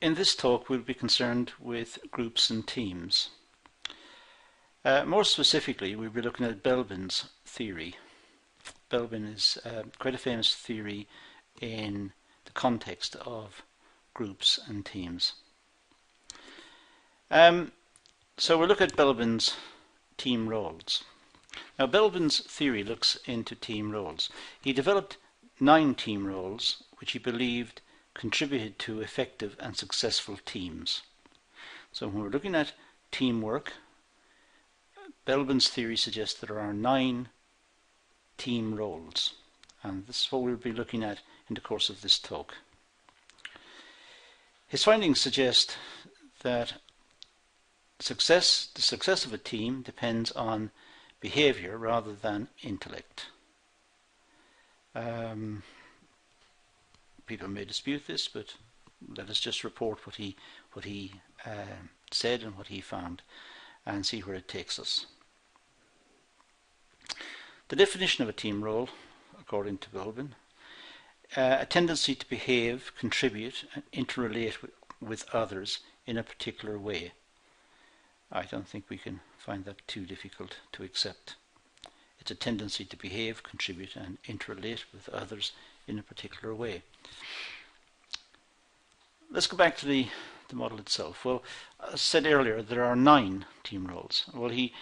In this talk we'll be concerned with groups and teams. More specifically, we'll be looking at Belbin's theory. Belbin is quite a famous theory in the context of groups and teams. So we'll look at Belbin's team roles. Now, Belbin's theory looks into team roles. He developed 9 team roles which he believed contributed to effective and successful teams. So when we're looking at teamwork, Belbin's theory suggests that there are 9 team roles, and this is what we'll be looking at in the course of this talk. His findings suggest that the success of a team depends on behavior rather than intellect. People may dispute this, but let us just report what he said and what he found and see where it takes us. The definition of a team role, according to Belbin, a tendency to behave, contribute and interrelate with others in a particular way. I don't think we can find that too difficult to accept. It's a tendency to behave, contribute and interrelate with others in a particular way. Let's go back to the model itself. Well, as I said earlier, there are 9 team roles. Well, he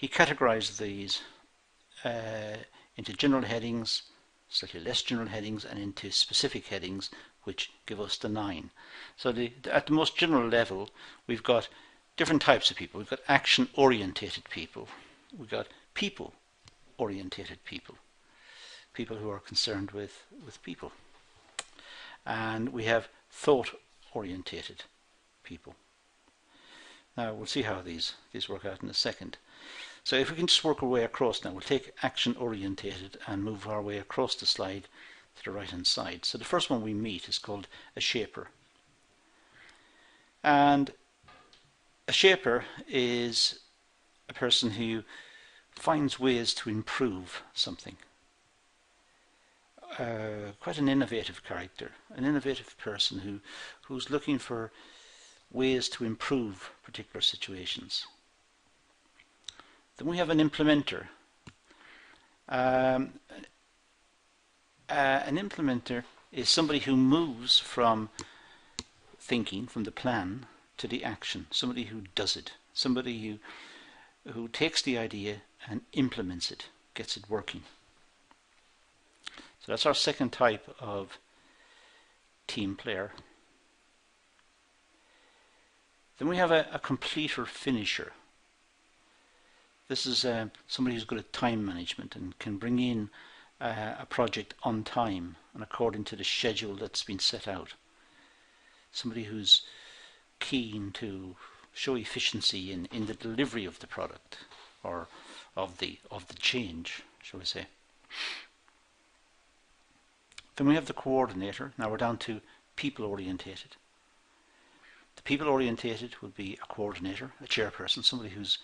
categorized these into general headings, slightly less general headings, and into specific headings, which give us the 9. So at the most general level, we've got different types of people. We've got action-orientated people. We've got people-orientated people. People who are concerned with people. And we have thought-orientated people. Now we'll see how these work out in a second. So if we can just work our way across now, we'll take action-orientated and move our way across the slide to the right hand side. So the first one we meet is called a shaper. And a shaper is a person who finds ways to improve something. Quite an innovative character, an innovative person who's looking for ways to improve particular situations. Then we have an implementer. An implementer is somebody who moves from thinking, from the plan, to the action. Somebody who does it. Somebody who takes the idea and implements it, gets it working. So that's our second type of team player. Then we have a completer finisher. This is somebody who's good at time management and can bring in a project on time and according to the schedule that's been set out. Somebody who's keen to show efficiency in the delivery of the product or of the change, shall we say. Then we have the coordinator. Now we're down to people-orientated. The people-orientated would be a coordinator, a chairperson, somebody who's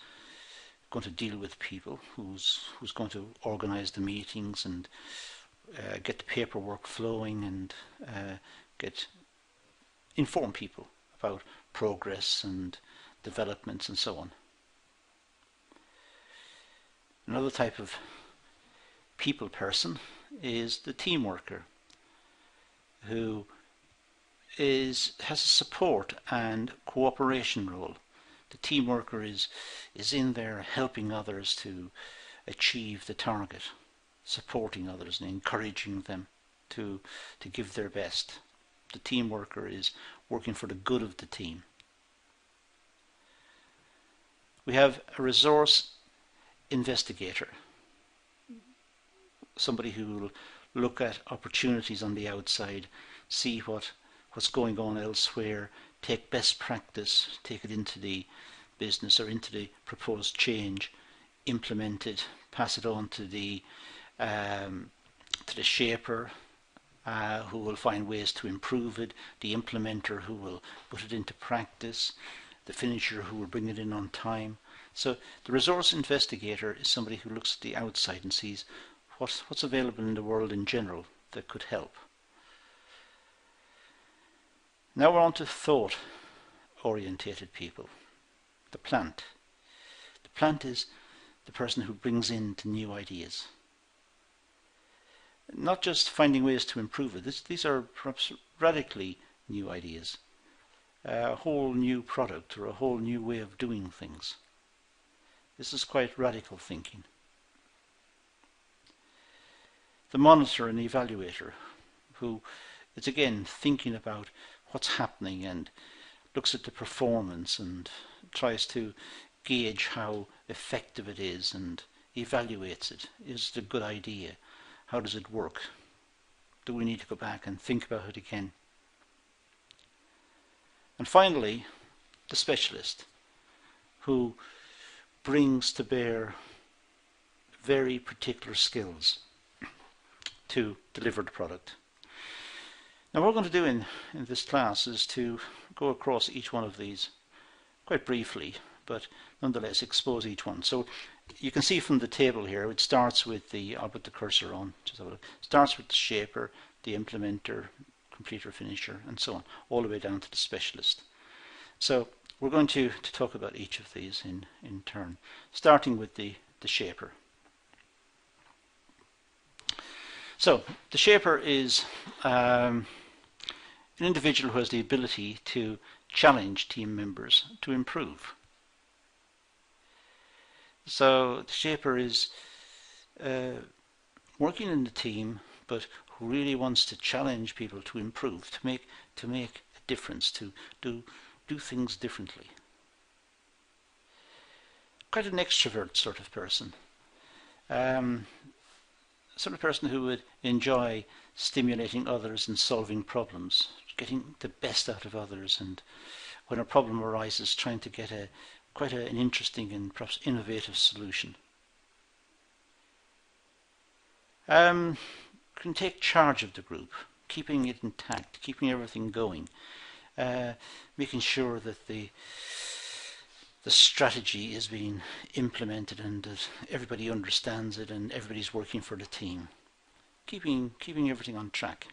going to deal with people, who's going to organize the meetings and get the paperwork flowing and inform people about progress and developments and so on. Another type of people person is the team worker, who has a support and cooperation role. The team worker is in there helping others to achieve the target, supporting others and encouraging them to give their best. The team worker is working for the good of the team. We have a resource investigator, somebody who will look at opportunities on the outside, see what's going on elsewhere, take best practice, take it into the business or into the proposed change, implement it, pass it on to the shaper, who will find ways to improve it, the implementer who will put it into practice, the finisher who will bring it in on time. So the resource investigator is somebody who looks at the outside and sees what's available in the world in general that could help. Now we're on to thought-orientated people. The plant. The plant is the person who brings in the new ideas. Not just finding ways to improve it. These are perhaps radically new ideas. A whole new product or a whole new way of doing things. This is quite radical thinking. The monitor and evaluator, who is again thinking about what's happening and looks at the performance and tries to gauge how effective it is and evaluates it. Is it a good idea? How does it work? Do we need to go back and think about it again? And finally, the specialist, who brings to bear very particular skills to deliver the product. Now what we're going to do in this class is to go across each one of these quite briefly, but nonetheless expose each one. So you can see from the table here, it starts with I'll put the cursor on, just have a look. Starts with the shaper, the implementer, completer, finisher, and so on, all the way down to the specialist. So we're going to talk about each of these in turn, starting with the shaper. So the shaper is an individual who has the ability to challenge team members to improve. So the shaper is working in the team, but who really wants to challenge people to improve, to make a difference, to do things differently. Quite an extrovert sort of person. Sort of person who would enjoy stimulating others and solving problems, getting the best out of others, and when a problem arises, trying to get quite an interesting and perhaps innovative solution. Can take charge of the group, keeping it intact, keeping everything going, making sure that the strategy is being implemented and that everybody understands it and everybody's working for the team, keeping everything on track.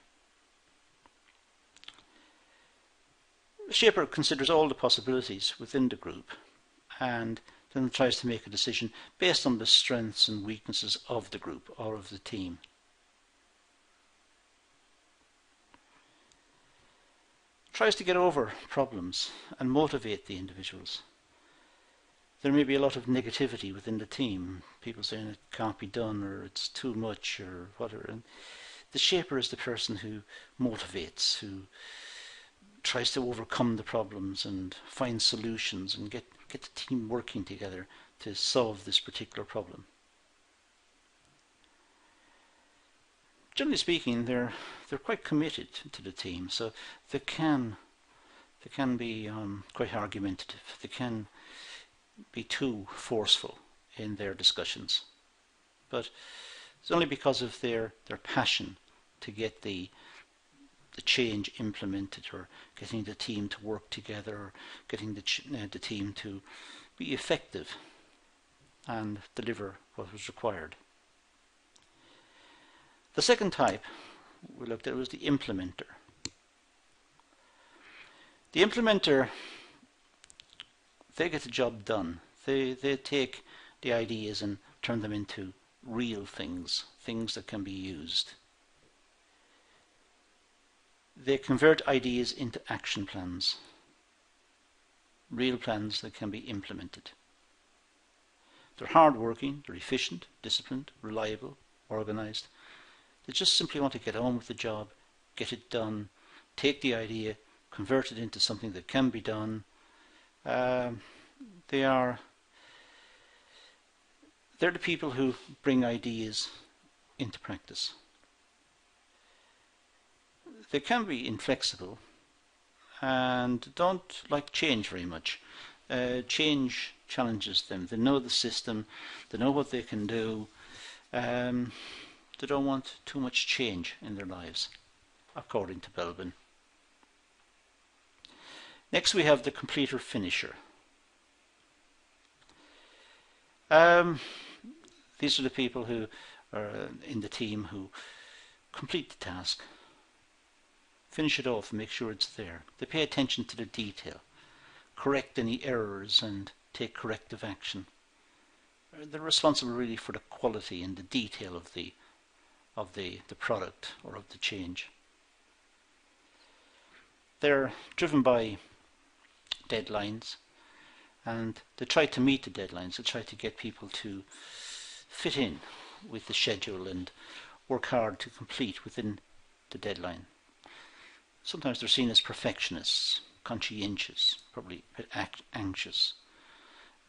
The shaper considers all the possibilities within the group and then tries to make a decision based on the strengths and weaknesses of the group or of the team. Tries to get over problems and motivate the individuals. There may be a lot of negativity within the team, people saying it can't be done or it's too much or whatever. And the shaper is the person who motivates, who tries to overcome the problems and find solutions and get the team working together to solve this particular problem. Generally speaking, they're quite committed to the team, so they can be quite argumentative. They can be too forceful in their discussions, but it's only because of their passion to get the change implemented, or getting the team to work together, or getting the team to be effective and deliver what was required. The second type we looked at was the implementer. The implementer, they get the job done. They take the ideas and turn them into real things, things that can be used. They convert ideas into action plans, real plans that can be implemented. They're hard-working, they're efficient, disciplined, reliable, organized. They just simply want to get on with the job, get it done, take the idea, convert it into something that can be done. They're the people who bring ideas into practice. They can be inflexible and don't like change very much. Change challenges them. They know the system, they know what they can do. They don't want too much change in their lives, according to Belbin. Next we have the completer finisher. These are the people who are in the team who complete the task. finish it off and make sure it's there. They pay attention to the detail, correct any errors and take corrective action. They're responsible really for the quality and the detail of the product or of the change. They're driven by deadlines, and they try to meet the deadlines. They try to get people to fit in with the schedule and work hard to complete within the deadline. Sometimes they're seen as perfectionists, conscientious, probably a bit anxious.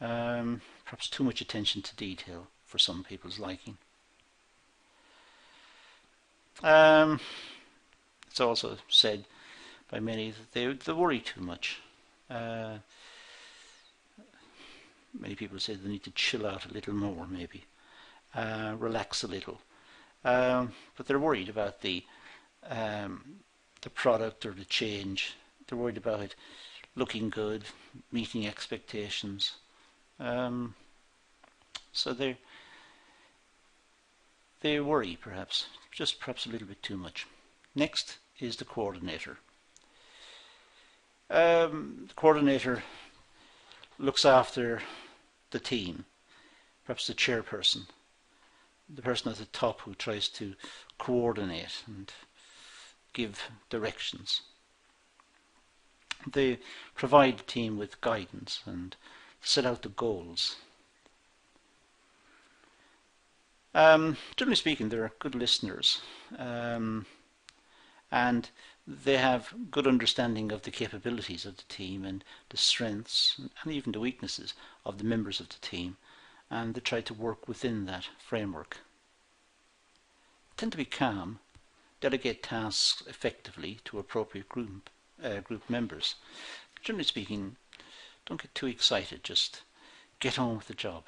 Perhaps too much attention to detail for some people's liking. It's also said by many that they worry too much. Many people say they need to chill out a little more, maybe relax a little, but they're worried about the product or the change. They're worried about it looking good, meeting expectations. So they worry perhaps a little bit too much. Next is the coordinator. The coordinator looks after the team, perhaps the chairperson, the person at the top who tries to coordinate and give directions. They provide the team with guidance and set out the goals. Generally speaking, they're good listeners, and they have good understanding of the capabilities of the team and the strengths and even the weaknesses of the members of the team, and they try to work within that framework. They tend to be calm, delegate tasks effectively to appropriate group members. Generally speaking, don't get too excited, just get on with the job.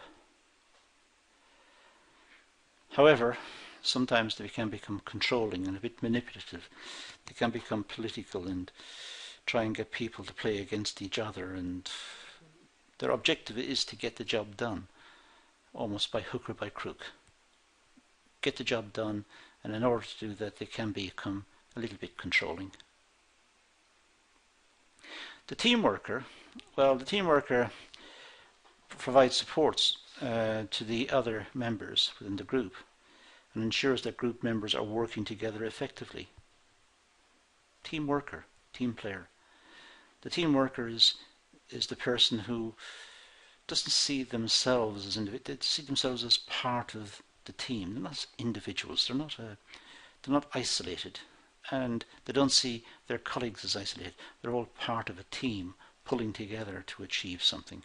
However, sometimes they can become controlling and a bit manipulative. They can become political and try and get people to play against each other, and their objective is to get the job done, almost by hook or by crook. Get the job done, and in order to do that they can become a little bit controlling. The team worker, well, the team worker provides supports to the other members within the group and ensures that group members are working together effectively. Team worker, team player. The team worker is the person who doesn't see themselves as individuals. They see themselves as part of the team. They're not individuals. They're not isolated, and they don't see their colleagues as isolated. They're all part of a team pulling together to achieve something.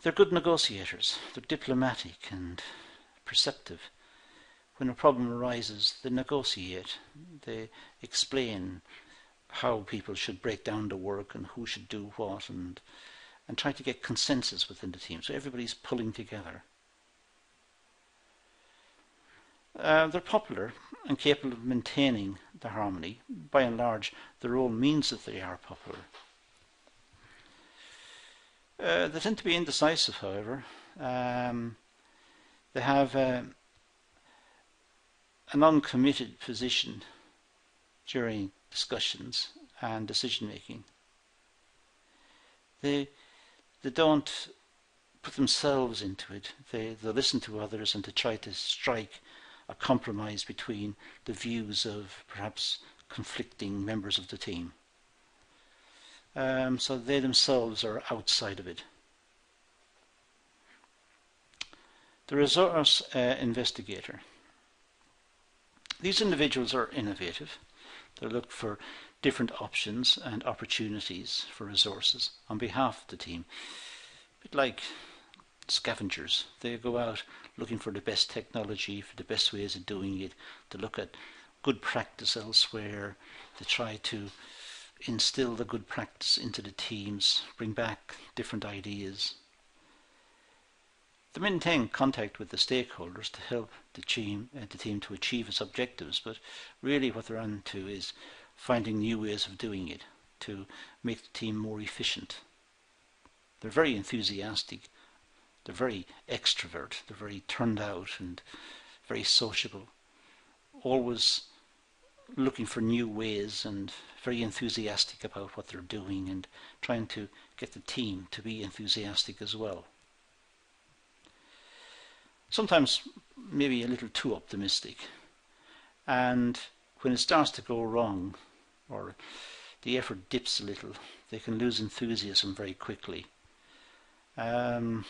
They're good negotiators. They're diplomatic and perceptive. When a problem arises, they negotiate. They explain how people should break down the work and who should do what, and try to get consensus within the team, so everybody's pulling together. They're popular and capable of maintaining the harmony. By and large, their role means that they are popular. They tend to be indecisive, however. They have an uncommitted position during discussions and decision making. They don't put themselves into it. They listen to others and to try to strike a compromise between the views of perhaps conflicting members of the team. So they themselves are outside of it. The resource investigator. These individuals are innovative. They look for different options and opportunities for resources on behalf of the team. A bit like scavengers. They go out looking for the best technology, for the best ways of doing it. They look at good practice elsewhere. They try to instill the good practice into the teams, bring back different ideas. They maintain contact with the stakeholders to help the team to achieve its objectives, but really what they're on to is finding new ways of doing it to make the team more efficient. They're very enthusiastic, they're very extrovert, they're very turned out and very sociable, always looking for new ways and very enthusiastic about what they're doing and trying to get the team to be enthusiastic as well. Sometimes maybe a little too optimistic, and when it starts to go wrong or the effort dips a little, they can lose enthusiasm very quickly. They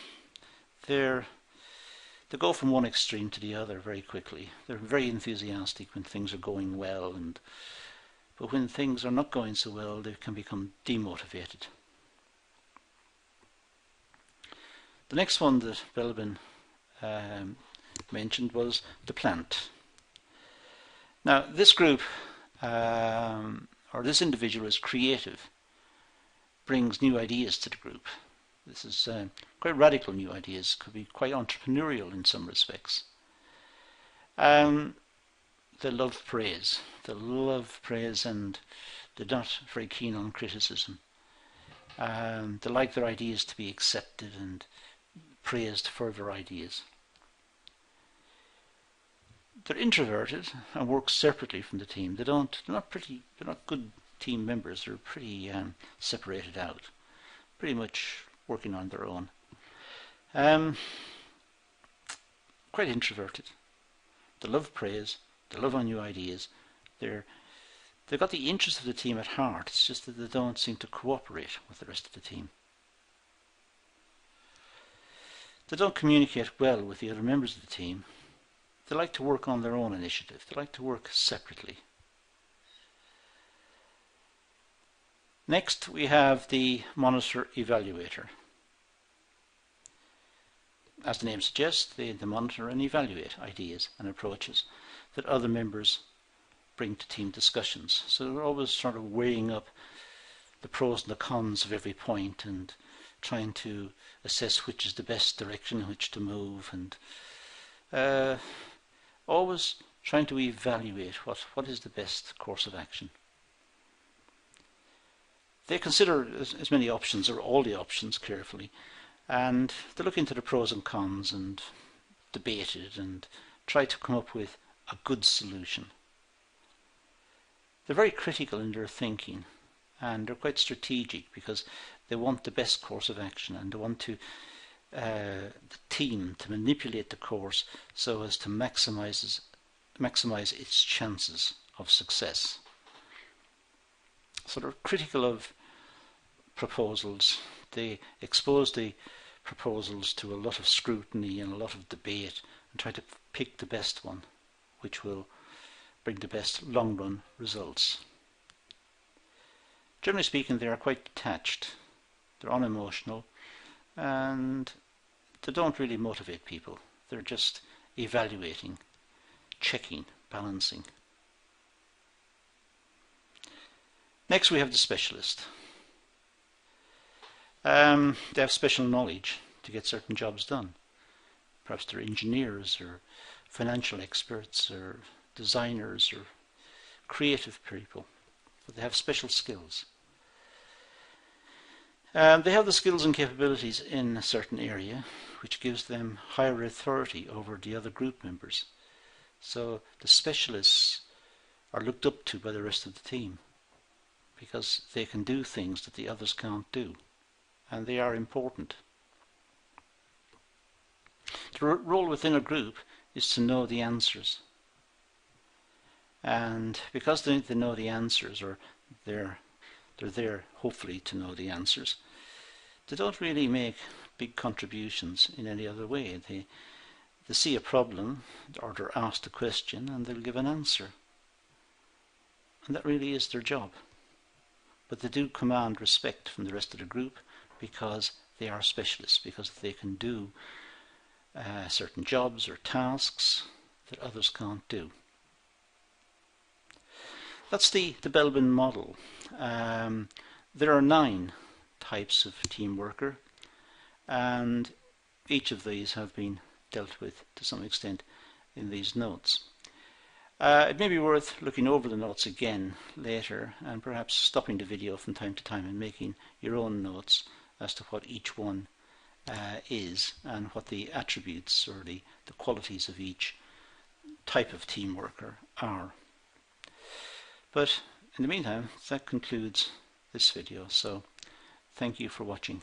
go from one extreme to the other very quickly. They're very enthusiastic when things are going well, but when things are not going so well, they can become demotivated. The next one that Belbin mentioned was the plant. Now, this group, or this individual, is creative, brings new ideas to the group. This is quite radical new ideas, could be quite entrepreneurial in some respects. They love praise. And they're not very keen on criticism. They like their ideas to be accepted and praised for their ideas. They're introverted and work separately from the team. They're not good team members. They're pretty separated out, pretty much working on their own. Quite introverted. They love praise. They love new ideas. They've got the interest of the team at heart. It's just that they don't seem to cooperate with the rest of the team. They don't communicate well with the other members of the team. They like to work on their own initiative. They like to work separately. Next, we have the monitor evaluator. As the name suggests, they monitor and evaluate ideas and approaches that other members bring to team discussions. So they're always sort of weighing up the pros and the cons of every point and trying to assess which is the best direction in which to move, and always trying to evaluate what is the best course of action. They consider as many options, or all the options, carefully, and they look into the pros and cons and debate it and try to come up with a good solution. They're very critical in their thinking, and they're quite strategic because they want the best course of action, and they want the team to manipulate the course so as to maximize its chances of success. So they're critical of proposals. They expose the proposals to a lot of scrutiny and a lot of debate and try to pick the best one, which will bring the best long-run results. Generally speaking, they are quite detached. They're unemotional, and they don't really motivate people. They're just evaluating, checking, balancing. Next, we have the specialist. They have special knowledge to get certain jobs done. Perhaps they're engineers or financial experts or designers or creative people, but they have special skills. They have the skills and capabilities in a certain area, which gives them higher authority over the other group members. So the specialists are looked up to by the rest of the team because they can do things that the others can't do, and they are important. The role within a group is to know the answers, and because they know the answers, or they're there hopefully to know the answers, they don't really make big contributions in any other way. They see a problem, or they're asked a question, and they'll give an answer, and that really is their job. But they do command respect from the rest of the group because they are specialists, because they can do certain jobs or tasks that others can't do. That's the Belbin model. There are 9 types of team worker, and each of these have been dealt with to some extent in these notes. It may be worth looking over the notes again later and perhaps stopping the video from time to time and making your own notes as to what each one is and what the attributes or the qualities of each type of team worker are. But in the meantime, that concludes this video. So thank you for watching.